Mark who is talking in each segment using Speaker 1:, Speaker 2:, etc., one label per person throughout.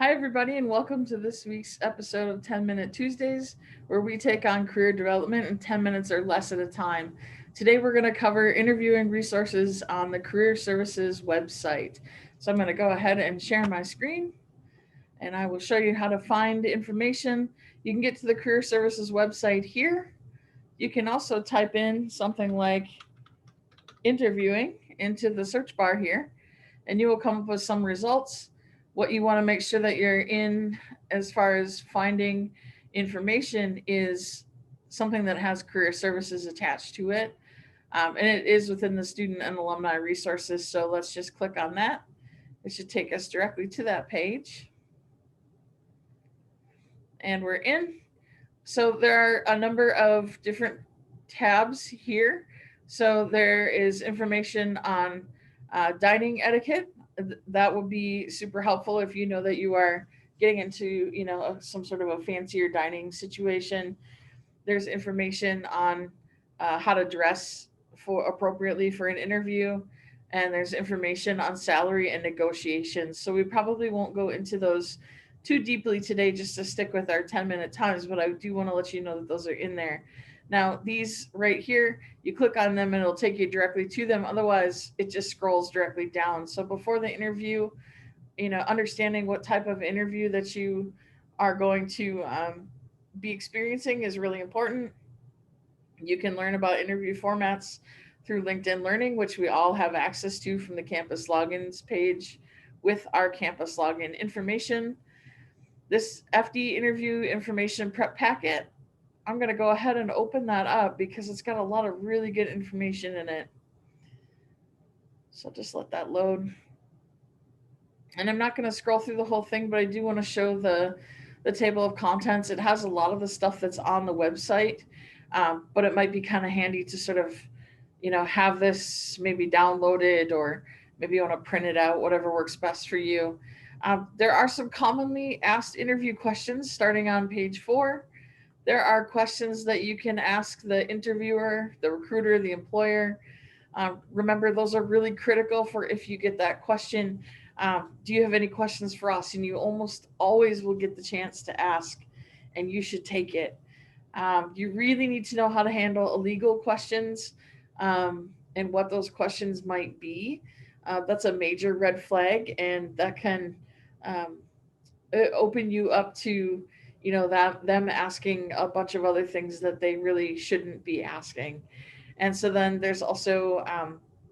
Speaker 1: Hi, everybody, and welcome to this week's episode of 10 Minute Tuesdays, where we take on career development in 10 minutes or less at a time. Today, we're going to cover interviewing resources on the Career Services website. So, I'm going to go ahead and share my screen, and I will show you how to find information. You can get to the Career Services website here. You can also type in something like interviewing into the search bar here, and you will come up with some results. What you want to make sure that you're in as far as finding information is something that has career services attached to it. And it is within the student and alumni resources. So let's just click on that. It should take us directly to that page. And we're in. So there are a number of different tabs here. So there is information on dining etiquette. That will be super helpful if you know that you are getting into, some sort of a fancier dining situation. There's information on how to dress for appropriately for an interview, and there's information on salary and negotiations. So we probably won't go into those too deeply today, just to stick with our 10-minute times, but I do want to let you know that those are in there. Now, these right here, you click on them and it'll take you directly to them. Otherwise, it just scrolls directly down. So before the interview, understanding what type of interview that you are going to be experiencing is really important. You can learn about interview formats through LinkedIn Learning, which we all have access to from the campus logins page with our campus login information. This FD interview information prep packet, I'm going to go ahead and open that up because it's got a lot of really good information in it. So just let that load. And I'm not going to scroll through the whole thing, but I do want to show the table of contents. It has a lot of the stuff that's on the website, but it might be kind of handy to sort of, have this maybe downloaded, or maybe you want to print it out, whatever works best for you. There are some commonly asked interview questions starting on page 4. There are questions that you can ask the interviewer, the recruiter, the employer. Remember, those are really critical for if you get that question. Do you have any questions for us? And you almost always will get the chance to ask, and you should take it. You really need to know how to handle illegal questions, and what those questions might be. That's a major red flag, and that can um, open you up to, that them asking a bunch of other things that they really shouldn't be asking. And so then there's also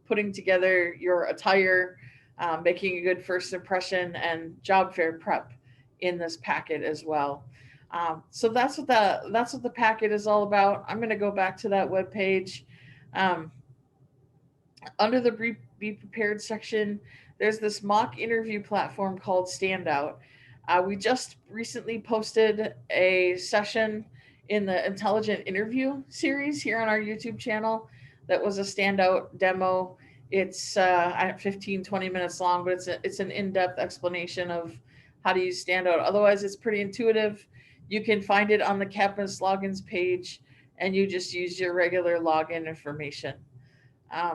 Speaker 1: putting together your attire, making a good first impression, and job fair prep in this packet as well. So that's what the packet is all about. I'm going to go back to that web page. Um, Under the be prepared section, there's this mock interview platform called Standout. We just recently posted a session in the Intelligent Interview series here on our YouTube channel that was a Standout demo. It's 15, 20 minutes long, but it's an in-depth explanation of how to use Standout. Otherwise, it's pretty intuitive. You can find it on the campus logins page, and you just use your regular login information.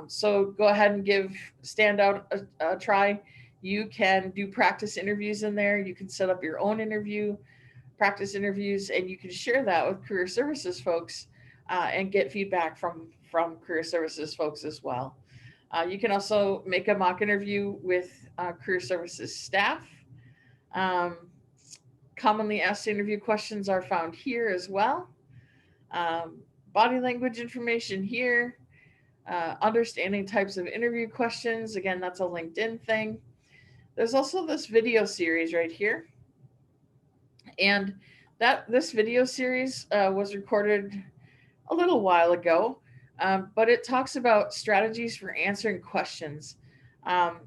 Speaker 1: So go ahead and give Standout a try. You can do practice interviews in there. You can set up your own practice interviews, and you can share that with career services folks, and get feedback from career services folks as well. You can also make a mock interview with career services staff. Um, Commonly asked interview questions are found here as well. Um, Body language information here. Understanding types of interview questions. Again, that's a LinkedIn thing. There's also this video series right here. And this video series was recorded a little while ago, but it talks about strategies for answering questions. Um,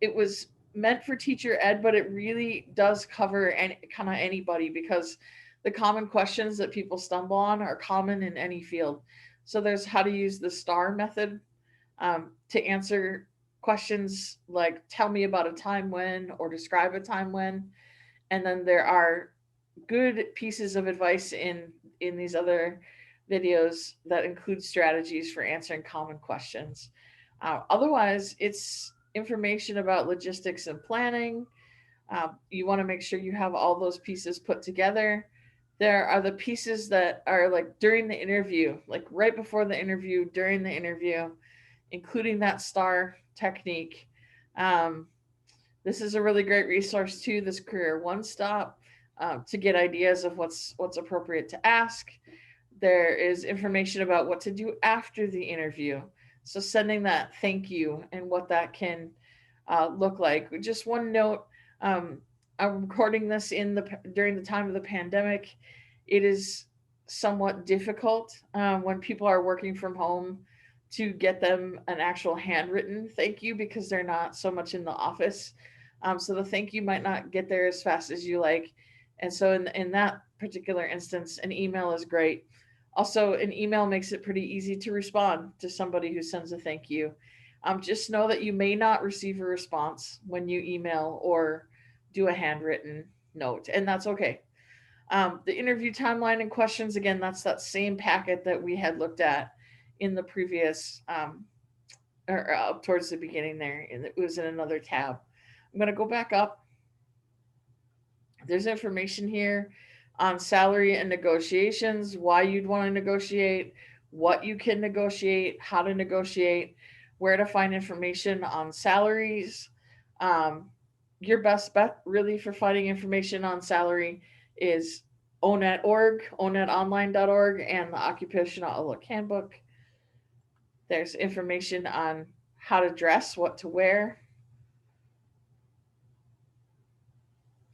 Speaker 1: it was meant for teacher ed, but it really does cover kind of anybody, because the common questions that people stumble on are common in any field. So there's how to use the STAR method to answer questions like tell me about a time when, or describe a time when. And then there are good pieces of advice in these other videos that include strategies for answering common questions. Otherwise, it's information about logistics and planning, You want to make sure you have all those pieces put together. There are the pieces that are like during the interview, like right before the interview, during the interview, including that star technique. Um, this is a really great resource too. This career one stop to get ideas of what's appropriate to ask. There is information about what to do after the interview. So sending that thank you and what that can look like. Just one note: um, I'm recording this in the during the time of the pandemic. It is somewhat difficult when people are working from home to get them an actual handwritten thank you because they're not so much in the office. So the thank you might not get there as fast as you like. And so in that particular instance, an email is great. Also, an email makes it pretty easy to respond to somebody who sends a thank you. Just know that you may not receive a response when you email or do a handwritten note, and that's okay. The interview timeline and questions, again, that's that same packet that we had looked at in the previous, or up towards the beginning there, and it was in another tab. I'm going to go back up. There's information here on salary and negotiations, why you'd want to negotiate, what you can negotiate, how to negotiate, where to find information on salaries. Um, your best bet, really, for finding information on salary is onet.org, onetonline.org, and the Occupational Outlook Handbook. There's information on how to dress, what to wear.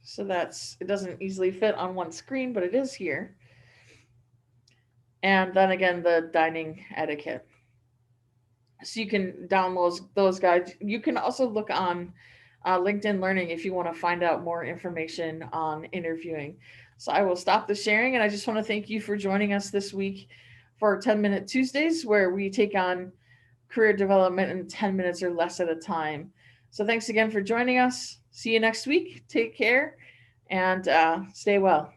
Speaker 1: So it doesn't easily fit on one screen, but it is here. And then again, the dining etiquette. So you can download those guides. You can also look on LinkedIn Learning if you want to find out more information on interviewing. So I will stop the sharing, and I just want to thank you for joining us this week for 10-Minute Tuesdays, where we take on career development in 10 minutes or less at a time. So thanks again for joining us. See you next week. Take care and stay well.